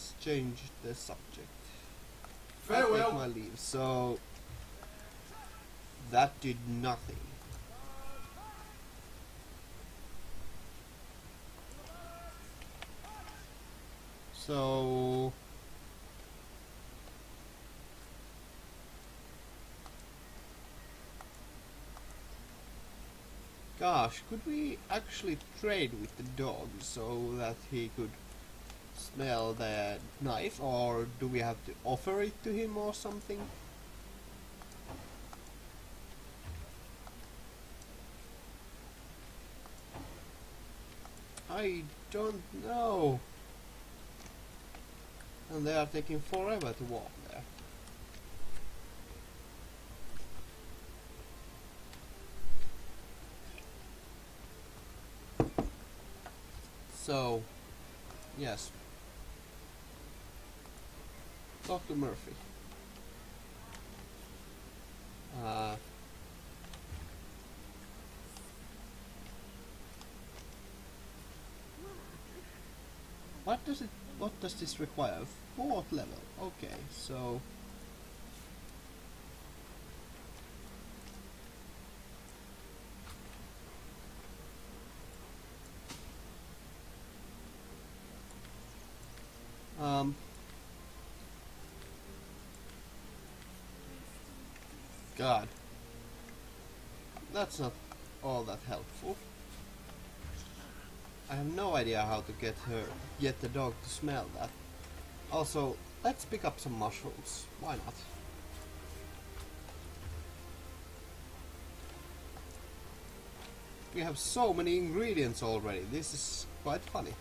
let's change the subject. Farewell. I'll take my leave. So that did nothing. So gosh, could we actually trade with the dog so that he could smell the knife, or do we have to offer it to him or something? I don't know. And they are taking forever to walk there. So, yes. Dr. Murphy. What does this require? 4th level. Okay, so God, that's not all that helpful. I have no idea how to get the dog to smell that. Also, let's pick up some mushrooms. Why not? We have so many ingredients already. This is quite funny.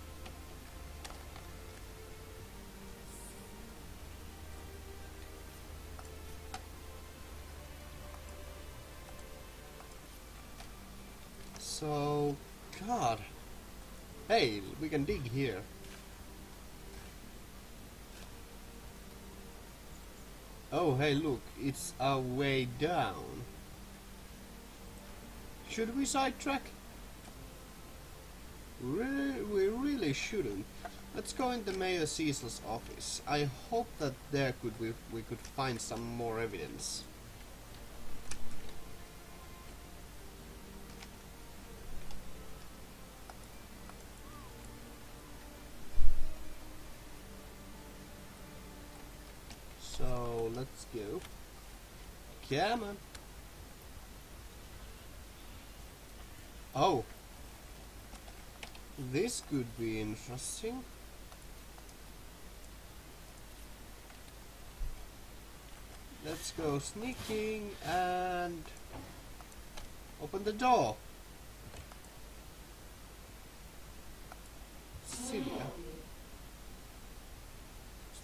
So, God. Hey, we can dig here. Oh, hey, look, it's a way down. Should we sidetrack? We really shouldn't. Let's go into Mayor Cecil's office. I hope that there we could find some more evidence. So let's go. Come on. Oh, this could be interesting. Let's go sneaking and open the door. Celia.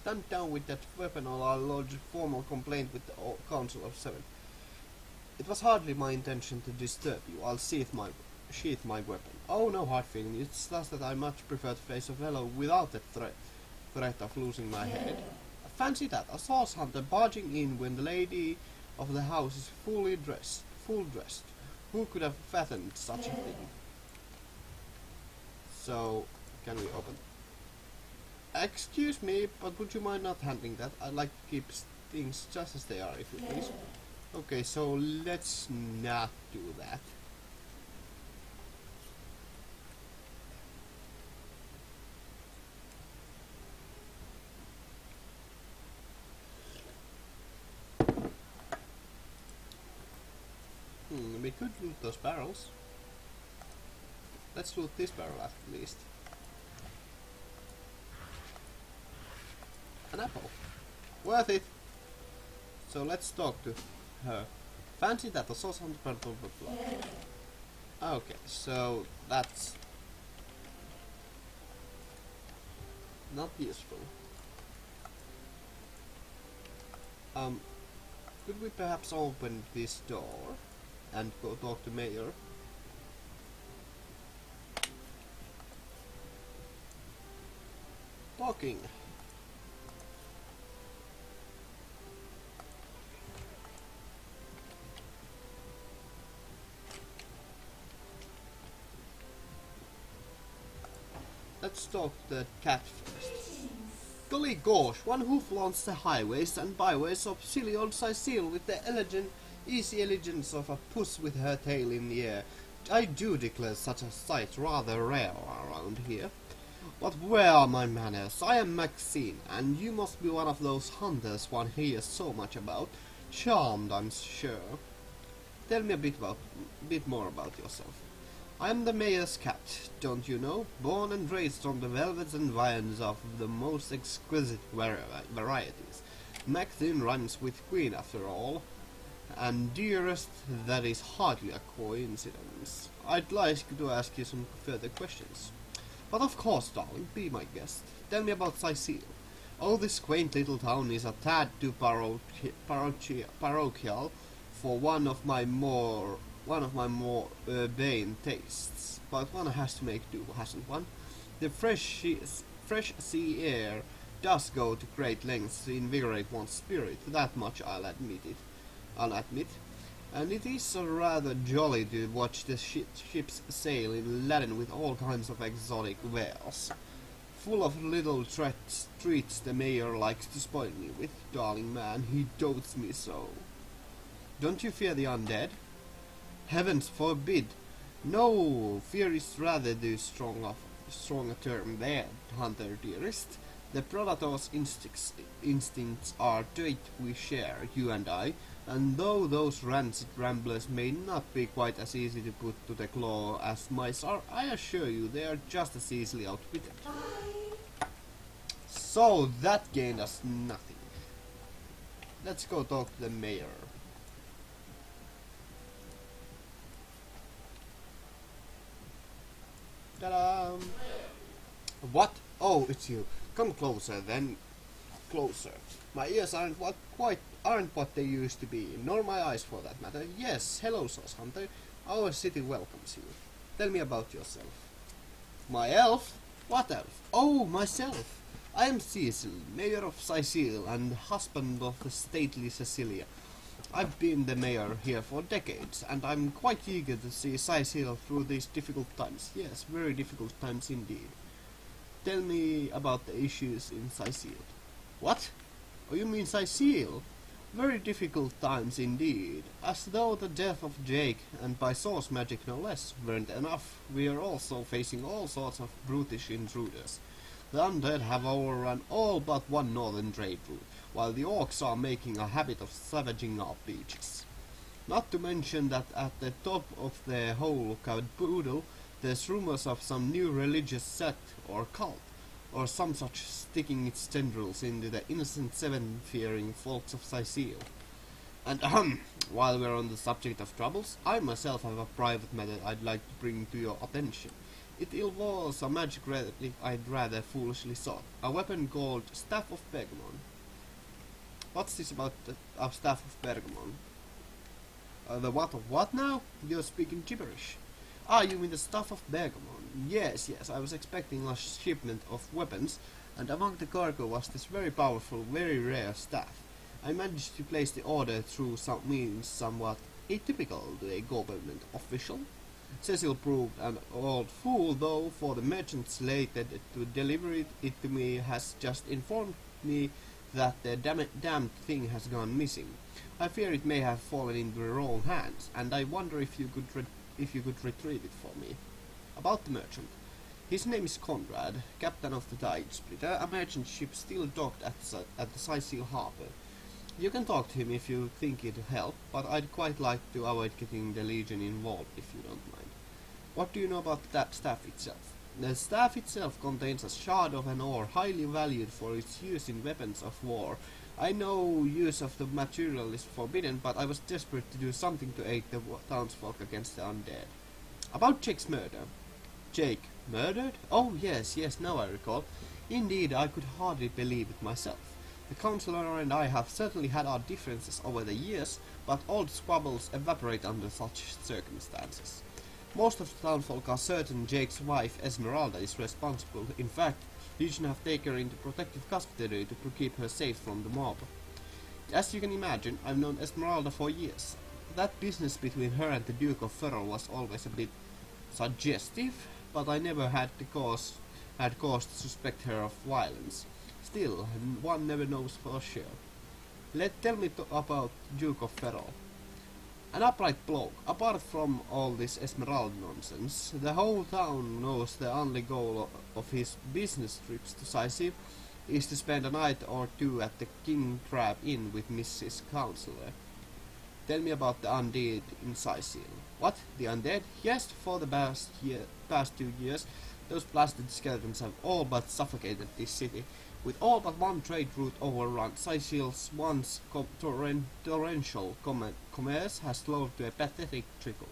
Stand down with that weapon or I'll lodge a formal complaint with the Council of Seven. It was hardly my intention to disturb you. I'll sheath my weapon. Oh, no hard feeling. It's just that I much prefer to face a fellow without the threat of losing my head. Fancy that, a source hunter barging in when the lady of the house is full dressed. Who could have fathomed such a thing? So, can we open? Excuse me, but would you mind not handling that? I'd like to keep things just as they are, if you please. Okay, so let's not do that. We could loot those barrels. Let's loot this barrel at least. An apple. Worth it! So let's talk to her. Fancy that, the sauce on the blah blah blah. Okay, so that's not useful. Could we perhaps open this door and go talk to Mayor? Talking. Let's talk to the cat first. Golly gosh, one who flaunts the highways and byways of silly old Sicile with the easy elegance of a puss with her tail in the air. I do declare such a sight rather rare around here. But where are my manners? I am Maxine, and you must be one of those hunters one hears so much about. Charmed, I'm sure. Tell me a bit more about yourself. I am the mayor's cat, don't you know? Born and raised on the velvets and viands of the most exquisite varieties. Maxine rhymes with queen after all. And dearest, that is hardly a coincidence. I'd like to ask you some further questions. But of course, darling, be my guest. Tell me about Sicile. Oh, this quaint little town is a tad too parochial for one of my more urbane tastes. But one has to make do, hasn't one? The fresh sea air does go to great lengths to invigorate one's spirit. That much I'll admit. And it is rather jolly to watch the ships sail in laden with all kinds of exotic wares. Full of little treats the mayor likes to spoil me with, darling man, he dotes me so. Don't you fear the undead? Heavens forbid! No, fear is rather too strong a term there, hunter dearest. The predator's instincts are trait we share, you and I, and though those rancid ramblers may not be quite as easy to put to the claw as mice are, I assure you they are just as easily outwitted. So that gained us nothing. Let's go talk to the mayor. Ta-da! What? Oh, it's you. Come closer, then. Closer. My ears aren't what they used to be, nor my eyes for that matter. Yes, hello, Sauce Hunter. Our city welcomes you. Tell me about yourself. My elf? What elf? Oh, myself. I am Cecil, mayor of Sicile and husband of the stately Cecilia. I've been the mayor here for decades, and I'm quite eager to see Sicile through these difficult times. Yes, very difficult times indeed. Tell me about the issues in Sicile. What? Oh, you mean Sicile? Very difficult times indeed. As though the death of Jake, and by source magic no less, weren't enough, we are also facing all sorts of brutish intruders. The undead have overrun all but one northern trade route, while the orcs are making a habit of savaging our beaches. Not to mention that at the top of the whole caboodle, there's rumors of some new religious sect or cult, or some such sticking its tendrils into the innocent seven-fearing folks of Sicile. And while we're on the subject of troubles, I myself have a private matter I'd like to bring to your attention. It involves a magic relic I'd rather foolishly sought, a weapon called Staff of Pergamon. What's this about the Staff of Pergamon? The what of what now? You're speaking gibberish. Ah, you mean the Staff of Pergamon? Yes, I was expecting a shipment of weapons, and among the cargo was this very powerful, very rare staff. I managed to place the order through some means somewhat atypical to a government official. Cecil proved an old fool, though, for the merchant slated to deliver it to me has just informed me that the damned thing has gone missing. I fear it may have fallen into the wrong hands, and I wonder if you could retrieve it for me. About the merchant. His name is Conrad, captain of the Tide Splitter, a merchant ship still docked at the Sicile harbour. You can talk to him if you think it'll help, but I'd quite like to avoid getting the Legion involved if you don't mind. What do you know about that staff itself? The staff itself contains a shard of an ore highly valued for its use in weapons of war. I know use of the material is forbidden, but I was desperate to do something to aid the townsfolk against the undead. About Jake's murder. Jake murdered? Oh yes, now I recall. Indeed, I could hardly believe it myself. The councillor and I have certainly had our differences over the years, but old squabbles evaporate under such circumstances. Most of the townfolk are certain Jake's wife Esmeralda is responsible. In fact, Legion have taken her into protective custody to keep her safe from the mob. As you can imagine, I've known Esmeralda for years. That business between her and the Duke of Ferrol was always a bit suggestive, but I never had cause to suspect her of violence. Still, one never knows for sure. Tell me about Duke of Ferrol. An upright bloke. Apart from all this Esmeralda nonsense, the whole town knows the only goal of his business trips to Sicily is to spend a night or two at the King Crab Inn with Mrs. Counselor. Tell me about the undead in Sicily. What? The undead? Yes, for the past 2 years, those blasted skeletons have all but suffocated this city. With all but one trade route overrun, Sicily's once torrential commerce has slowed to a pathetic trickle.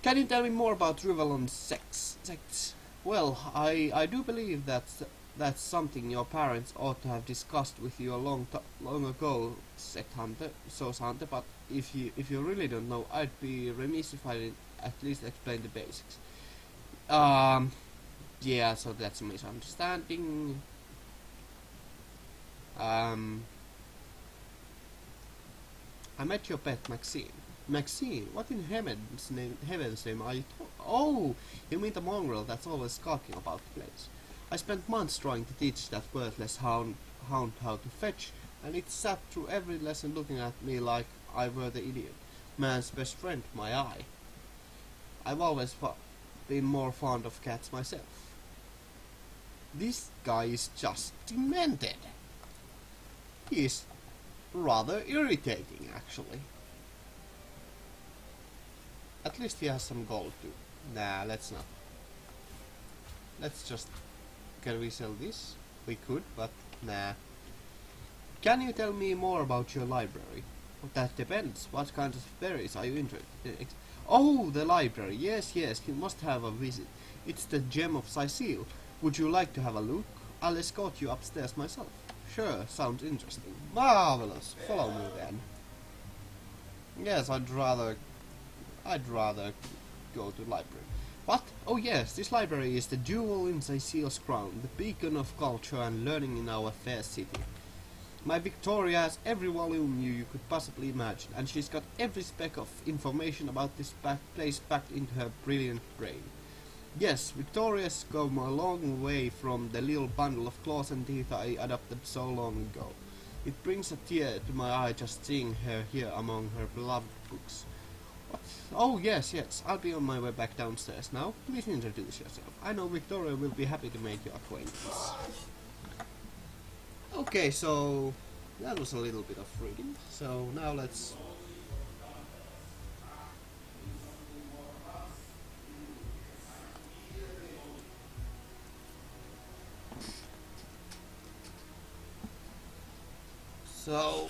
Can you tell me more about Rivalon's sects? Well, I do believe that's something your parents ought to have discussed with you long ago, said Source Hunter, but if you really don't know, I'd be remiss if I didn't at least explain the basics. Yeah, so that's a misunderstanding. I met your pet, Maxine. Maxine? What in heaven's name are you Oh, you mean the mongrel that's always skulking about the place. I spent months trying to teach that worthless hound how to fetch, and it sat through every lesson looking at me like I were the idiot. Man's best friend, my eye. I've always been more fond of cats myself. This guy is just demented. He's rather irritating, actually. At least he has some gold too. Nah, let's not. Let's just... Can we sell this? We could, but nah. Can you tell me more about your library? That depends. What kinds of berries are you interested in? Oh, the library. Yes, you must have a visit. It's the gem of Sicily. Would you like to have a look? I'll escort you upstairs myself. Sure, sounds interesting. Marvelous. Follow me then. Yes, I'd rather go to the library. What? Oh yes, this library is the jewel in Sicily's crown, the beacon of culture and learning in our fair city. My Victoria has every volume you could possibly imagine, and she's got every speck of information about this place packed into her brilliant brain. Yes, Victoria's come a long way from the little bundle of claws and teeth I adopted so long ago. It brings a tear to my eye just seeing her here among her beloved books. What? Oh yes, I'll be on my way back downstairs now. Please introduce yourself. I know Victoria will be happy to make your acquaintance. Okay, so that was a little bit of reading. So now let's... So...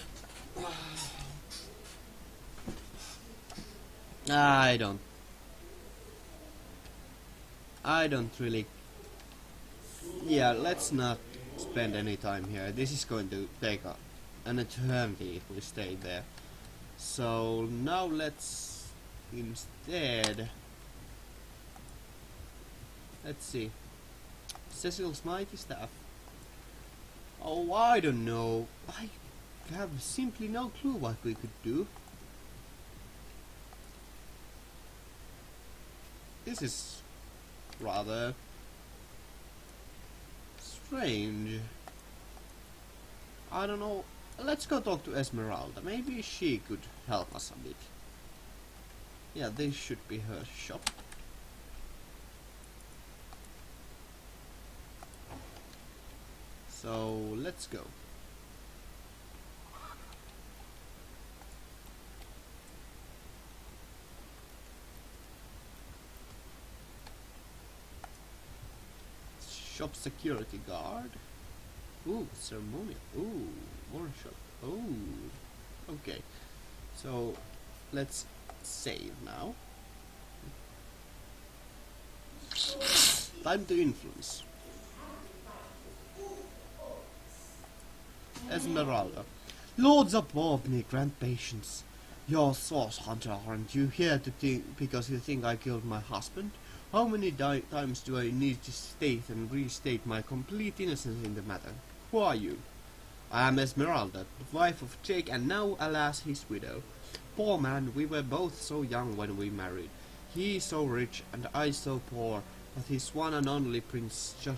I don't really... Yeah, let's not spend any time here. This is going to take an eternity if we stay there. So now let's instead... Let's see. Cecil's mighty staff. Oh, I don't know. I have simply no clue what we could do. This is rather strange. I don't know. Let's go talk to Esmeralda. Maybe she could help us a bit. Yeah, this should be her shop. So let's go. Shop security guard. Ooh, ceremonial. Ooh, workshop. Ooh. Okay. So let's save now. Time to influence. Esmeralda. Lords above me, grant patience. Your source hunter, aren't you here to think because you think I killed my husband? How many times do I need to state and restate my complete innocence in the matter? Who are you? I am Esmeralda, the wife of Jake, and now, alas, his widow. Poor man, we were both so young when we married. He so rich, and I so poor, but his one and only prince